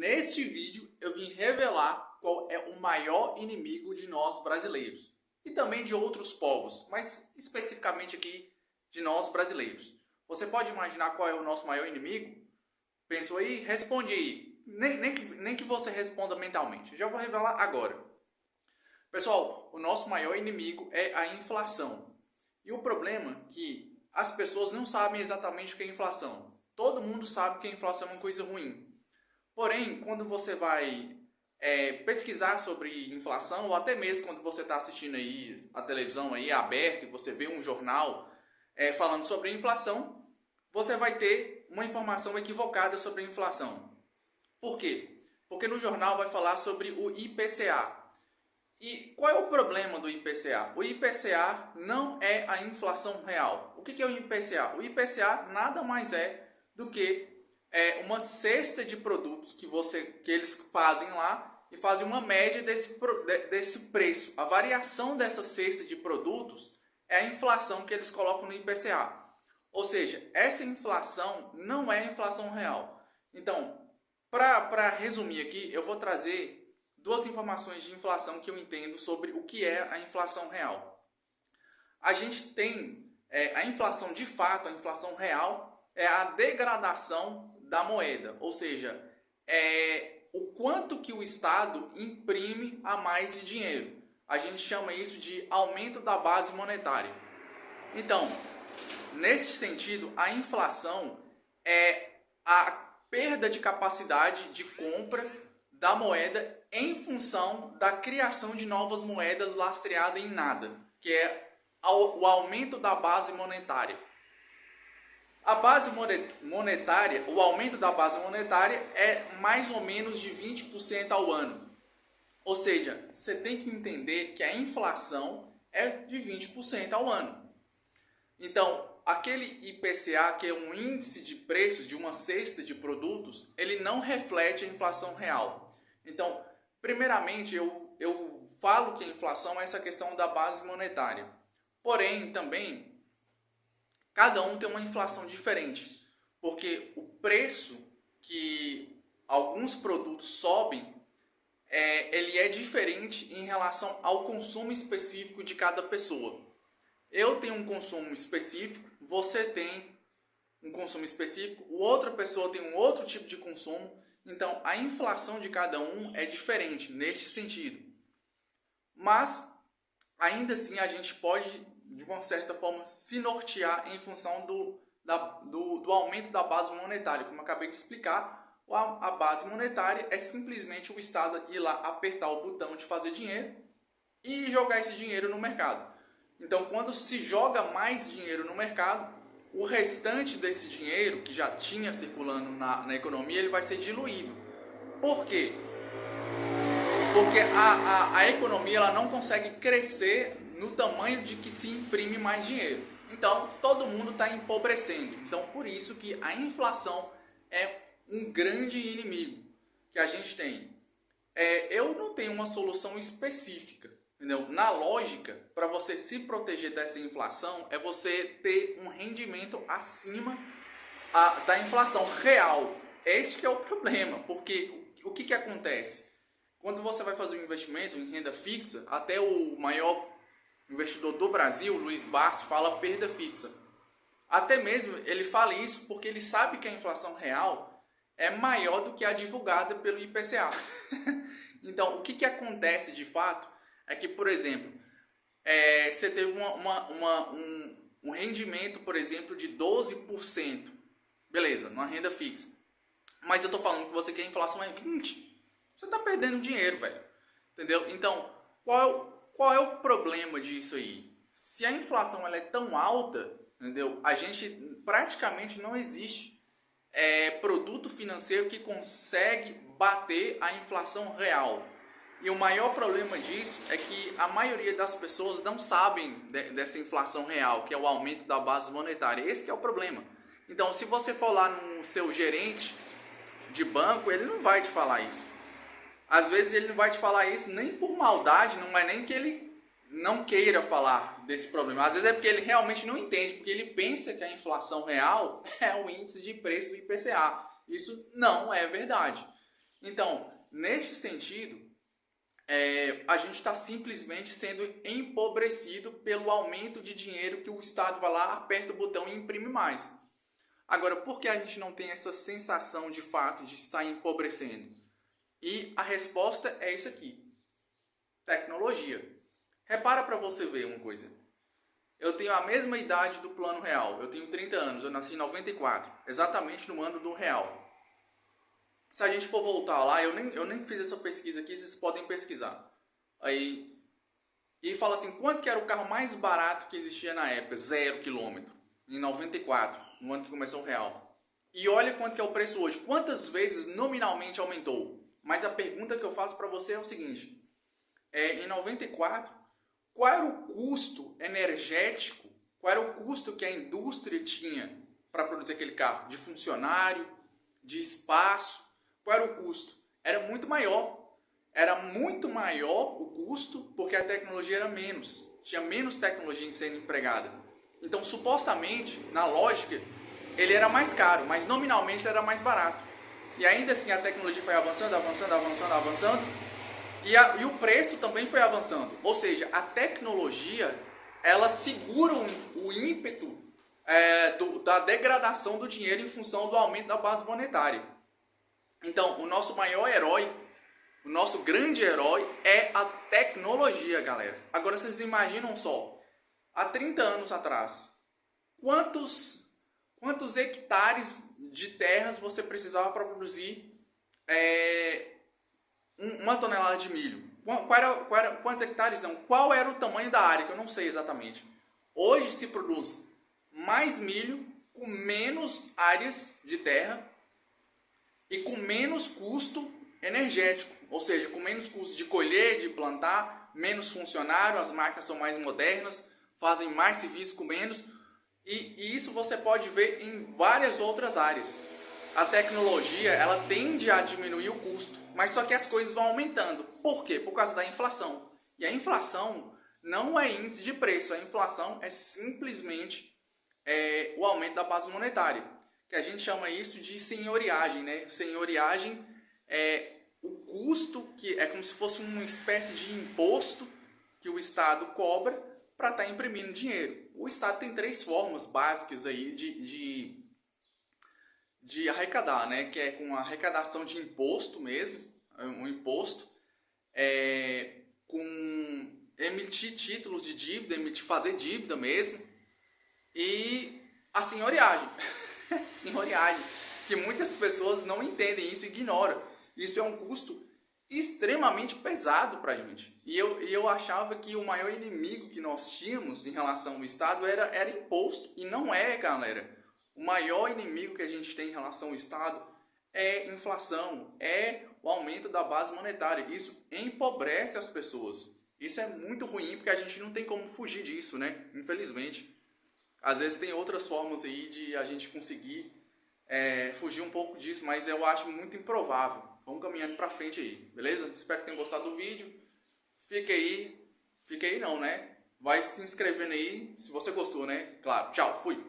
neste vídeo eu vim revelar qual é o maior inimigo de nós brasileiros e também de outros povos, mas especificamente aqui de nós brasileiros. Você pode imaginar qual é o nosso maior inimigo? Pensou aí? Responde aí. Nem que você responda mentalmente. Já vou revelar agora. Pessoal, o nosso maior inimigo é a inflação. E o problema é que as pessoas não sabem exatamente o que é inflação. Todo mundo sabe que a inflação é uma coisa ruim. Porém, quando você vai pesquisar sobre inflação, ou até mesmo quando você está assistindo aí a televisão aí aberta e você vê um jornal falando sobre inflação, você vai ter uma informação equivocada sobre a inflação. Por quê? Porque no jornal vai falar sobre o IPCA. E qual é o problema do IPCA? O IPCA não é a inflação real. O que é o IPCA? O IPCA nada mais é do que uma cesta de produtos que eles fazem lá e fazem uma média desse preço. A variação dessa cesta de produtos é a inflação que eles colocam no IPCA. Ou seja, essa inflação não é a inflação real. Então, para resumir aqui, eu vou trazer duas informações de inflação que eu entendo sobre o que é a inflação real. A gente tem a inflação de fato, a inflação real, é a degradação da moeda, ou seja, o quanto que o Estado imprime a mais de dinheiro. A gente chama isso de aumento da base monetária. Então, nesse sentido, a inflação é a perda de capacidade de compra da moeda em função da criação de novas moedas lastreadas em nada, que é o aumento da base monetária. A base monetária, o aumento da base monetária é mais ou menos de 20% ao ano. Ou seja, você tem que entender que a inflação é de 20% ao ano. Então, aquele IPCA, que é um índice de preços de uma cesta de produtos, ele não reflete a inflação real. Então, primeiramente, eu falo que a inflação é essa questão da base monetária. Porém, também, cada um tem uma inflação diferente. Porque o preço que alguns produtos sobem, ele é diferente em relação ao consumo específico de cada pessoa. Eu tenho um consumo específico, você tem um consumo específico, outra pessoa tem um outro tipo de consumo. Então, a inflação de cada um é diferente neste sentido. Mas, ainda assim, a gente pode, de uma certa forma, se nortear em função do aumento da base monetária. Como eu acabei de explicar, a base monetária é simplesmente o Estado ir lá apertar o botão de fazer dinheiro e jogar esse dinheiro no mercado. Então, quando se joga mais dinheiro no mercado, o restante desse dinheiro que já tinha circulando na economia, ele vai ser diluído. Por quê? Porque a economia ela não consegue crescer no tamanho de que se imprime mais dinheiro. Então, todo mundo está empobrecendo. Então, por isso que a inflação é um grande inimigo que a gente tem. Eu não tenho uma solução específica. Entendeu? Na lógica, para você se proteger dessa inflação, é você ter um rendimento acima da inflação real. Esse que é o problema, porque o que acontece? Quando você vai fazer um investimento em renda fixa, até o maior investidor do Brasil, Luiz Barsi, fala perda fixa. Até mesmo ele fala isso porque ele sabe que a inflação real é maior do que a divulgada pelo IPCA. Então, o que acontece de fato? É que, por exemplo, você teve um rendimento, por exemplo, de 12%. Beleza, numa renda fixa. Mas eu estou falando que você quer a inflação é 20%. Você está perdendo dinheiro, velho. Entendeu? Então, qual é o problema disso aí? Se a inflação ela é tão alta, entendeu? A gente praticamente não existe produto financeiro que consegue bater a inflação real. E o maior problema disso é que a maioria das pessoas não sabem dessa inflação real, que é o aumento da base monetária. Esse que é o problema. Então, se você for lá no seu gerente de banco, ele não vai te falar isso. Às vezes ele não vai te falar isso nem por maldade, não é nem que ele não queira falar desse problema. Às vezes é porque ele realmente não entende, porque ele pensa que a inflação real é o índice de preço do IPCA. Isso não é verdade. Então, neste sentido, a gente está simplesmente sendo empobrecido pelo aumento de dinheiro que o Estado vai lá, aperta o botão e imprime mais. Agora, por que a gente não tem essa sensação de fato de estar empobrecendo? E a resposta é isso aqui: tecnologia. Repara para você ver uma coisa. Eu tenho a mesma idade do Plano Real. Eu tenho 30 anos, eu nasci em 94, exatamente no ano do Real. Se a gente for voltar lá, eu nem fiz essa pesquisa aqui, vocês podem pesquisar. Aí, e fala assim, quanto que era o carro mais barato que existia na época? 0 quilômetro. Em 94, no ano que começou o Real. E olha quanto que é o preço hoje. Quantas vezes nominalmente aumentou? Mas a pergunta que eu faço para você é o seguinte. Em 94, qual era o custo energético, qual era o custo que a indústria tinha para produzir aquele carro? De funcionário, de espaço, qual era o custo? Era muito maior. Era muito maior o custo porque a tecnologia era menos. Tinha menos tecnologia sendo empregada. Então, supostamente, na lógica, ele era mais caro, mas nominalmente era mais barato. E ainda assim a tecnologia foi avançando, avançando, avançando, avançando. E o preço também foi avançando. Ou seja, a tecnologia, ela segura o ímpeto da degradação do dinheiro em função do aumento da base monetária. Então, o nosso maior herói, o nosso grande herói é a tecnologia, galera. Agora, vocês imaginam só, há 30 anos atrás, quantos hectares de terras você precisava para produzir uma tonelada de milho? Quantos hectares não? Qual era o tamanho da área? Que eu não sei exatamente. Hoje se produz mais milho com menos áreas de terra e com menos custo energético, ou seja, com menos custo de colher, de plantar, menos funcionário, as máquinas são mais modernas, fazem mais serviço com menos, e isso você pode ver em várias outras áreas. A tecnologia, ela tende a diminuir o custo, mas só que as coisas vão aumentando. Por quê? Por causa da inflação. E a inflação não é índice de preço, a inflação é simplesmente o aumento da base monetária, que a gente chama isso de senhoriagem, né? Senhoriagem é o custo, que é como se fosse uma espécie de imposto que o Estado cobra para estar imprimindo dinheiro. O Estado tem 3 formas básicas aí de arrecadar, né? Que é com a arrecadação de imposto mesmo, um imposto, com emitir títulos de dívida, fazer dívida mesmo, e a senhoriagem. Senhoriagem, que muitas pessoas não entendem isso, ignoram. Isso é um custo extremamente pesado para a gente. E eu achava que o maior inimigo que nós tínhamos em relação ao Estado era imposto. E não é, galera. O maior inimigo que a gente tem em relação ao Estado é inflação, é o aumento da base monetária. Isso empobrece as pessoas. Isso é muito ruim porque a gente não tem como fugir disso, né? Infelizmente. Às vezes tem outras formas aí de a gente conseguir fugir um pouco disso, mas eu acho muito improvável. Vamos caminhando pra frente aí, beleza? Espero que tenham gostado do vídeo. Fique aí não, né? Vai se inscrevendo aí, se você gostou, né? Claro, tchau, fui!